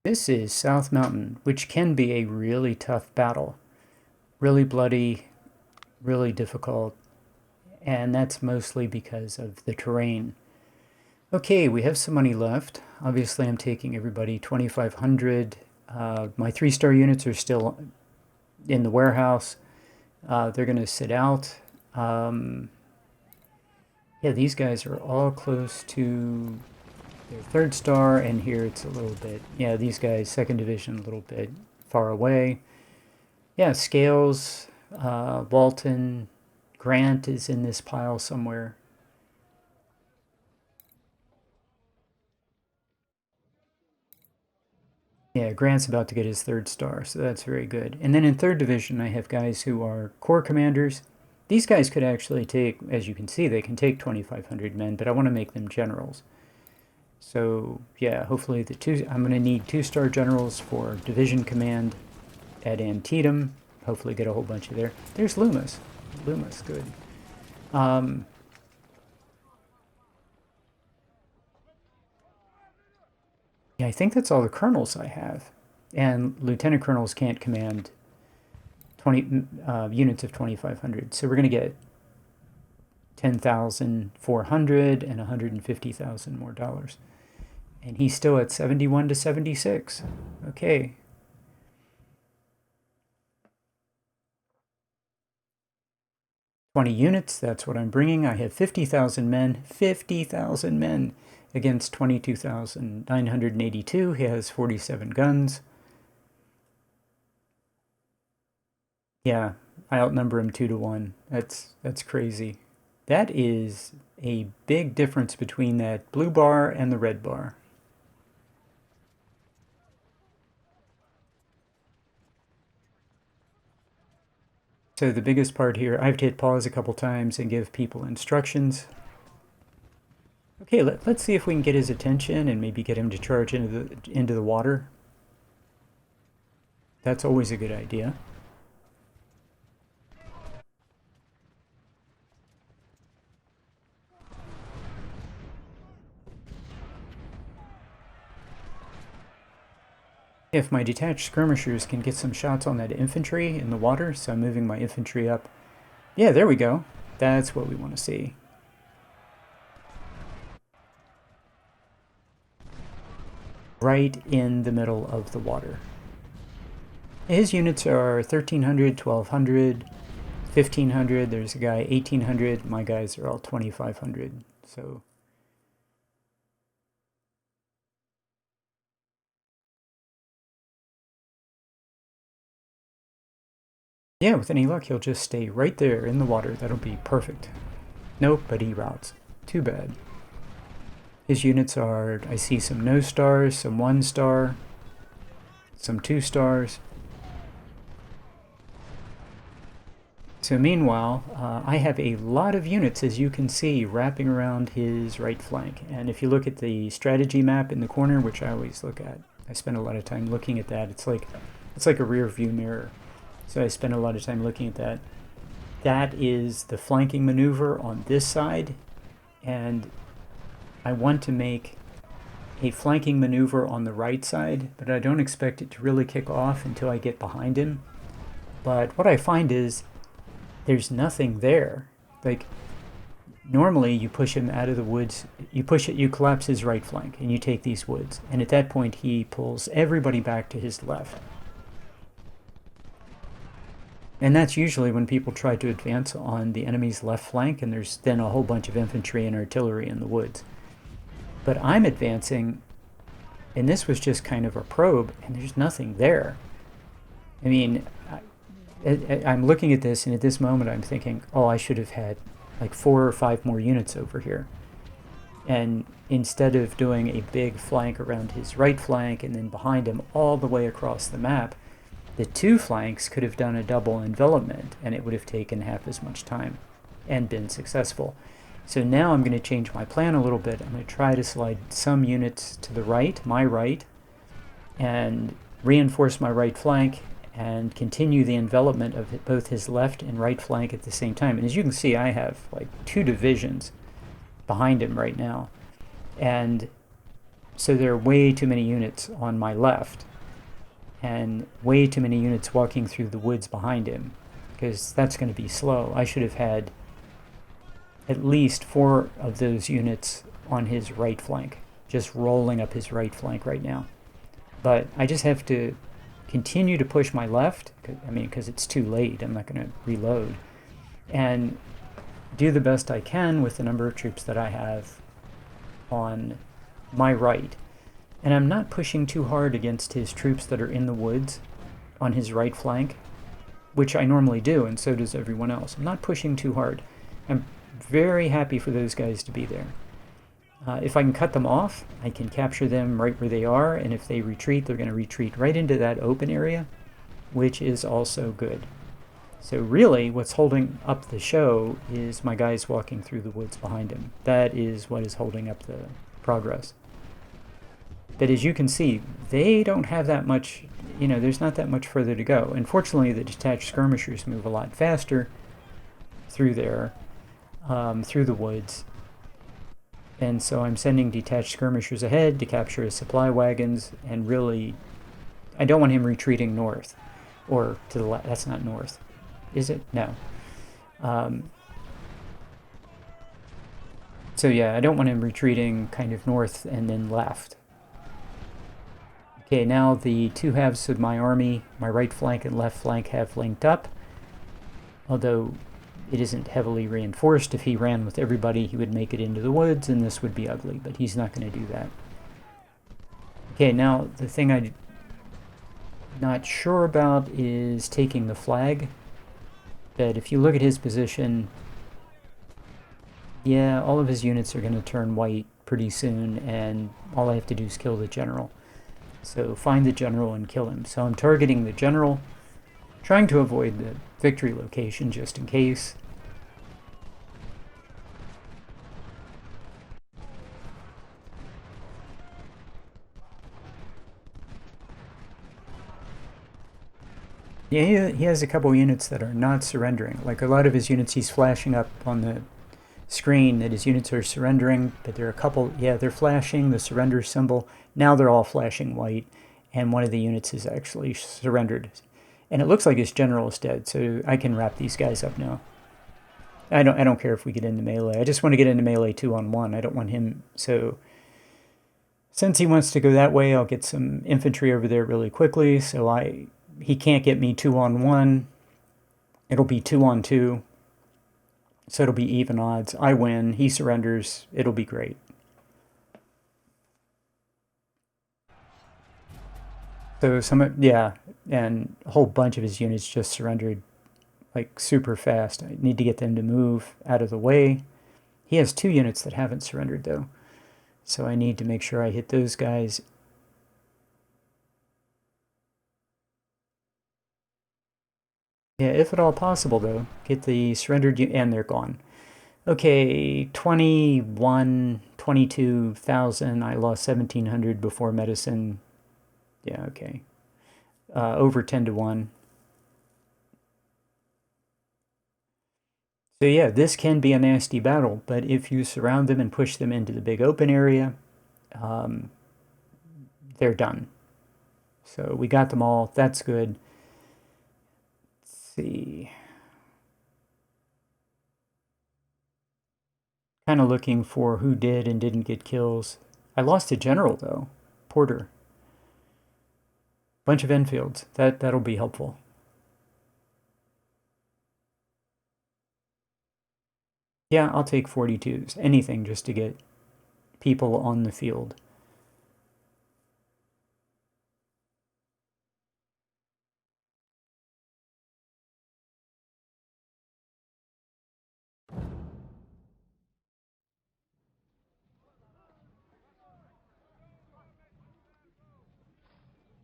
This is South Mountain, which can be a really tough battle. Really bloody, really difficult, and that's mostly because of the terrain. Okay, we have some money left. Obviously, I'm taking everybody 2,500. My 3-star units are still in the warehouse. They're going to sit out. Yeah, these guys are all close to their 3rd star, and here it's a little bit, yeah, these guys, 2nd division, a little bit far away. Yeah, Scales, Walton, Grant is in this pile somewhere. Yeah, Grant's about to get his 3rd star, so that's very good. And then in 3rd division, I have guys who are corps commanders. These guys could actually take, as you can see, they can take 2,500 men, but I want to make them generals. So yeah, hopefully I'm going to need 2-star generals for division command at Antietam. Hopefully get a whole bunch of there. There's Loomis. Loomis, good. Yeah, I think that's all the colonels I have. And lieutenant colonels can't command 20 units of 2,500. So we're going to get 10,400 and 150,000 more dollars. And he's still at 71 to 76. Okay. $20 units, that's what I'm bringing. I have 50,000 men. 50,000 men against 22,982. He has 47 guns. Yeah, I outnumber him 2 to 1. That's crazy. That is a big difference between that blue bar and the red bar. So the biggest part here, I have to hit pause a couple times and give people instructions. Okay, let's see if we can get his attention and maybe get him to charge into the water. That's always a good idea. If my detached skirmishers can get some shots on that infantry in the water, so I'm moving my infantry up. Yeah, there we go. That's what we want to see. Right in the middle of the water. His units are 1,300, 1,200, 1,500. There's a guy 1,800. My guys are all 2,500. So yeah, with any luck, he'll just stay right there in the water. That'll be perfect. Nope, but he routes. Too bad. His units are, I see some no stars, some 1-star, some 2 stars. So meanwhile, I have a lot of units, as you can see, wrapping around his right flank. And if you look at the strategy map in the corner, which I always look at, I spend a lot of time looking at that. It's like a rear view mirror. So I spend a lot of time looking at that. That is the flanking maneuver on this side. And I want to make a flanking maneuver on the right side, but I don't expect it to really kick off until I get behind him. But what I find is there's nothing there. Like, normally you push him out of the woods, you collapse his right flank, and you take these woods. And at that point, he pulls everybody back to his left. And that's usually when people try to advance on the enemy's left flank, and there's then a whole bunch of infantry and artillery in the woods. But I'm advancing, and this was just kind of a probe, and there's nothing there. I mean, I'm looking at this, and at this moment I'm thinking, oh, I should have had like 4 or 5 more units over here. And instead of doing a big flank around his right flank and then behind him all the way across the map, the 2 flanks could have done a double envelopment, and it would have taken half as much time and been successful. So now I'm going to change my plan a little bit. I'm going to try to slide some units to the right, my right, and reinforce my right flank and continue the envelopment of both his left and right flank at the same time. And as you can see, I have like 2 divisions behind him right now. And So there are way too many units on my left, and way too many units walking through the woods behind him, because that's going to be slow. I should have had at least 4 of those units on his right flank, just rolling up his right flank right now. But I just have to continue to push my left, because it's too late. I'm not going to reload. And do the best I can with the number of troops that I have on my right. And I'm not pushing too hard against his troops that are in the woods on his right flank, which I normally do, and so does everyone else. I'm not pushing too hard. I'm very happy for those guys to be there. If I can cut them off, I can capture them right where they are, and if they retreat, they're going to retreat right into that open area, which is also good. So really, what's holding up the show is my guys walking through the woods behind him. That is what is holding up the progress. But as you can see, they don't have that much, there's not that much further to go. Unfortunately, the detached skirmishers move a lot faster through there, through the woods. And so I'm sending detached skirmishers ahead to capture his supply wagons, and really, I don't want him retreating north, or to the left. That's not north, is it? No. So yeah, I don't want him retreating kind of north and then left. Okay, now the 2 halves of my army, my right flank and left flank, have linked up, although it isn't heavily reinforced. If he ran with everybody, he would make it into the woods, and this would be ugly, but he's not going to do that. Okay, now the thing I'm not sure about is taking the flag. But if you look at his position, yeah, all of his units are going to turn white pretty soon, and all I have to do is kill the general. So find the general and kill him. So I'm targeting the general, trying to avoid the victory location just in case. Yeah, he has a couple units that are not surrendering. Like a lot of his units, he's flashing up on the screen that his units are surrendering, but there are a couple, yeah, they're flashing the surrender symbol. Now they're all flashing white, and one of the units is actually surrendered. And it looks like his general is dead, so I can wrap these guys up now. I don't care if we get into melee. I just want to get into melee 2-on-1. I don't want him, so since he wants to go that way, I'll get some infantry over there really quickly, so he can't get me 2-on-1. It'll be 2-on-2. So it'll be even odds. I win. He surrenders. It'll be great. So yeah, and a whole bunch of his units just surrendered like super fast. I need to get them to move out of the way. He has 2 units that haven't surrendered though. So I need to make sure I hit those guys. Yeah, if at all possible though. Get the surrendered, and they're gone. Okay, 22,000. I lost 1,700 before medicine. Yeah, okay. Over 10-1. So yeah, this can be a nasty battle, but if you surround them and push them into the big open area, they're done. So we got them all. That's good. Let's see. Kind of looking for who did and didn't get kills. I lost a general, though. Porter. Bunch of Enfields. That'll be helpful. Yeah, I'll take 42s. Anything just to get people on the field.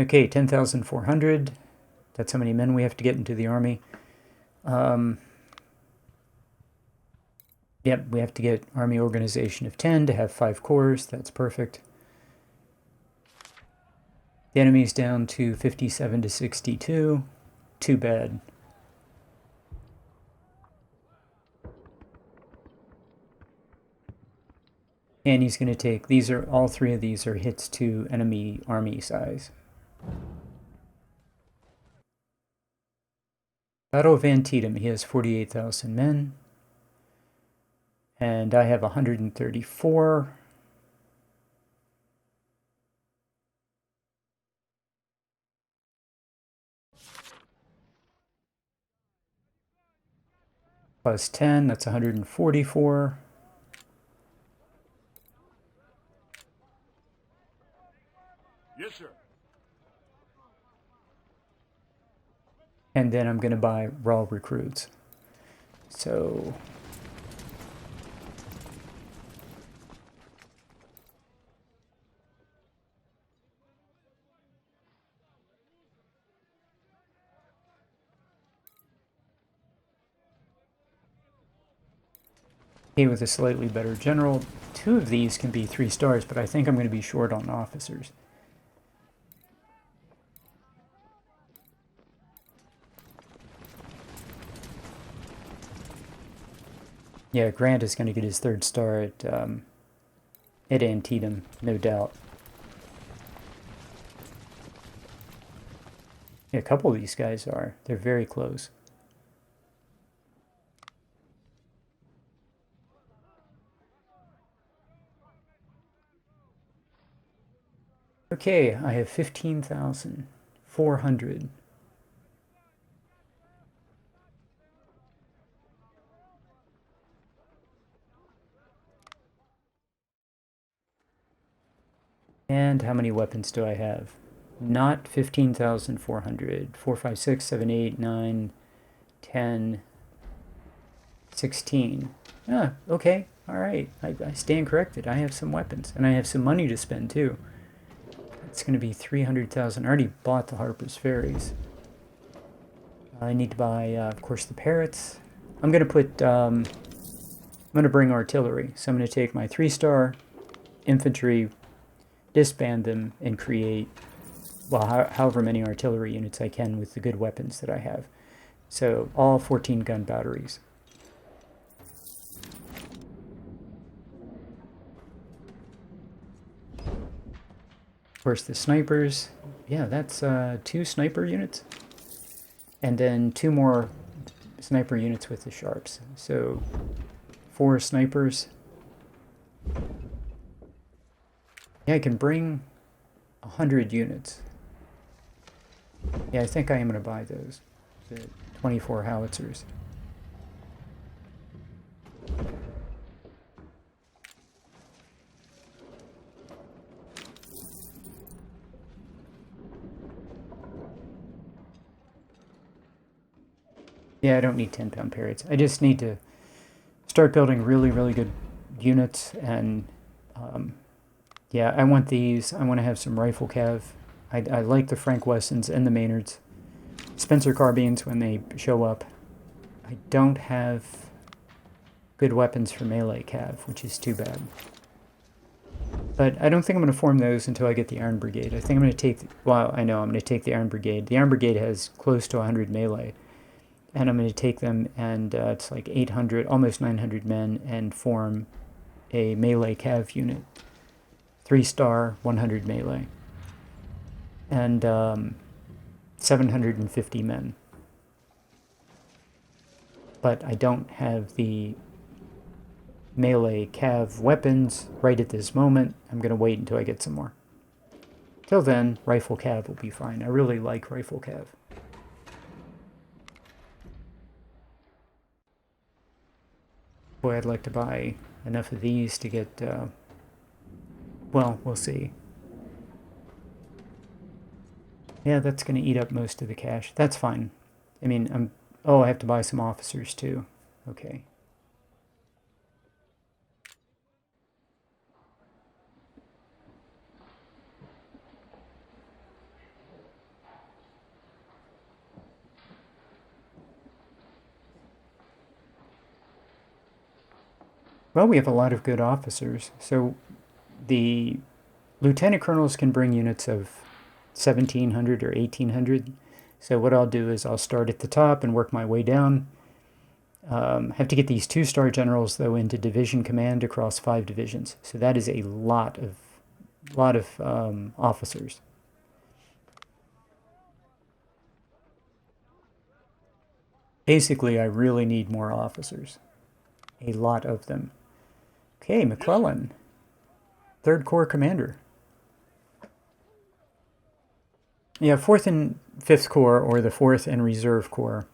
Okay, 10,400. That's how many men we have to get into the army. Yep, we have to get army organization of 10 to have 5 corps. That's perfect. The enemy's down to 57 to 62. Too bad. And he's going to take, these are, all three of these are hits to enemy army size. Battle of Antietam, he has 48,000 men. And I have 134. Plus 10, that's 144. Yes, sir. And then I'm going to buy raw recruits. So with a slightly better general. Two of these can be 3 stars, but I think I'm going to be short on officers. Yeah, Grant is going to get his 3rd star at Antietam, no doubt. Yeah, a couple of these guys are. They're very close. Okay, I have 15,400. And how many weapons do I have? Not 15,400. 4, 5, 6, 7, 8, 9, 10, 16. Ah, okay. All right. I stand corrected. I have some weapons. And I have some money to spend, too. It's going to be 300,000. I already bought the Harper's Ferries. I need to buy, of course, the Parrots. I'm going to put... I'm going to bring artillery. So I'm going to take my 3-star infantry, disband them, and create, well, however many artillery units I can with the good weapons that I have. So all 14 gun batteries. Of course, the snipers. Yeah, that's 2 sniper units. And then 2 more sniper units with the sharps. So 4 snipers. Yeah, I can bring 100 units. Yeah, I think I am going to buy those. The 24 howitzers. Yeah, I don't need 10-pound parrots. I just need to start building really, really good units. And yeah, I want these. I want to have some rifle cav. I like the Frank Wessons and the Maynards. Spencer carbines when they show up. I don't have good weapons for melee cav, which is too bad. But I don't think I'm going to form those until I get the Iron Brigade. I think I'm going to take... Well, I know I'm going to take the Iron Brigade. The Iron Brigade has close to 100 melee. And I'm going to take them, and it's like 800, almost 900 men, and form a melee cav unit. 3-star, 100 melee. And 750 men. But I don't have the melee cav weapons right at this moment. I'm going to wait until I get some more. Till then, rifle cav will be fine. I really like rifle cav. Boy, I'd like to buy enough of these to get, well, we'll see. Yeah, that's going to eat up most of the cash. That's fine. I mean, oh, I have to buy some officers too. Okay. Well, we have a lot of good officers. So the lieutenant colonels can bring units of 1,700 or 1,800. So what I'll do is I'll start at the top and work my way down. Have to get these 2-star generals though into division command across 5 divisions. So that is a lot of officers. Basically, I really need more officers. A lot of them. Okay, Yes, sir. McClellan, 3rd Corps commander. Yeah, 4th and 5th Corps, or the 4th and Reserve Corps.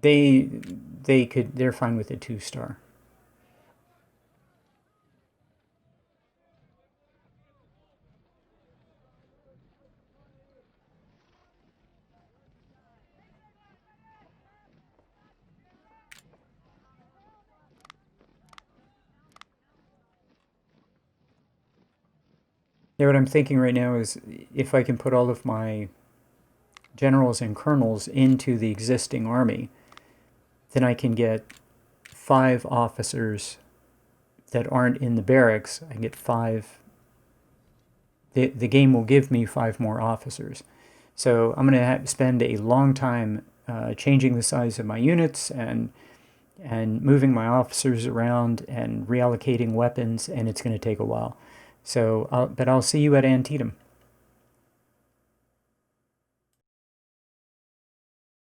They're fine with a 2-star. Yeah, what I'm thinking right now is if I can put all of my generals and colonels into the existing army, then I can get 5 officers that aren't in the barracks. I can get 5. The game will give me 5 more officers. So I'm going to spend a long time changing the size of my units and moving my officers around and reallocating weapons, and it's going to take a while. So, but I'll see you at Antietam.